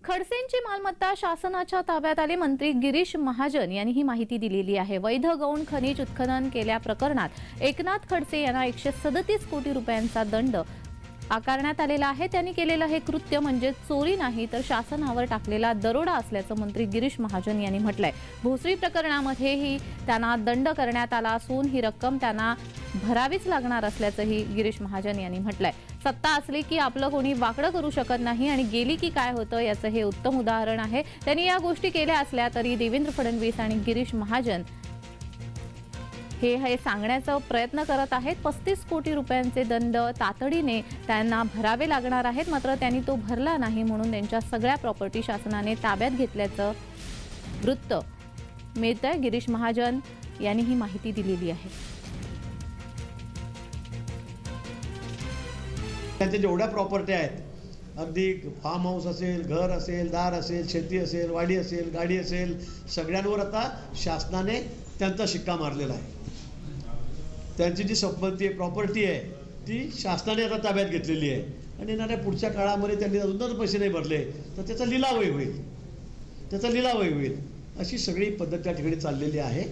खडसेंची मालमत्ता शासनाच्या ताब्यात आली। मंत्री गिरीश महाजन यांनी ही माहिती दिलेली आहे। वैध गौण खनिज उत्खनन केल्या प्रकरणात एकनाथ खडसे यांना 137 कोटी रुपयांचा दंड आकारण्यात आलेला आहे। त्यांनी केलेलं हे कृत्य म्हणजे चोरी नाही तर शासनावर टाकलेला दरोडा असल्याचं मंत्री गिरीश महाजन यांनी म्हटलंय। भोसरी प्रकरणामध्येही त्यांना दंड करण्यात आला असून ही रक्कम त्यांना भरावीच लागणार असल्याचंही गिरीश महाजन यांनी म्हटलंय। सत्ता असली की आपलं कोणी वाकडं करू शकत नाही आणि गेली की काय होतं याचं हे उत्तम उदाहरण आहे। त्यांनी या गोष्टी केल्या असल्या तरी देवेंद्र फडणवीस आणि गिरीश महाजन हे सांगण्याचा प्रयत्न करत आहेत। 35 कोटी रुपयांचे दंड तातडीने त्यांना भरावे लागणार आहेत, मात्र त्यांनी तो भरला नाही म्हणून त्यांच्या सगळ्या प्रॉपर्टी शासनाने ताब्यात घेतल्याचं वृत्त मिळतंय। गिरीश महाजन यांनी ही माहिती दिलेली आहे। त्यांच्या जेवढ्या प्रॉपर्टी आहेत, अगदी फार्म हाऊस असेल, घर असेल, दार असेल, शेती असेल, वाडी असेल, गाडी असेल, सगळ्यांवर आता शासनाने त्यांचा शिक्का मारलेला आहे। त्यांची जी संपत्ती आहे, प्रॉपर्टी आहे, ती शासनाने आता ताब्यात घेतलेली आहे आणि येणाऱ्या पुढच्या काळामध्ये त्यांनी अजून पैसे नाही भरले तर त्याचा लिलावही होईल, अशी सगळी पद्धत त्या ठिकाणी चाललेली आहे।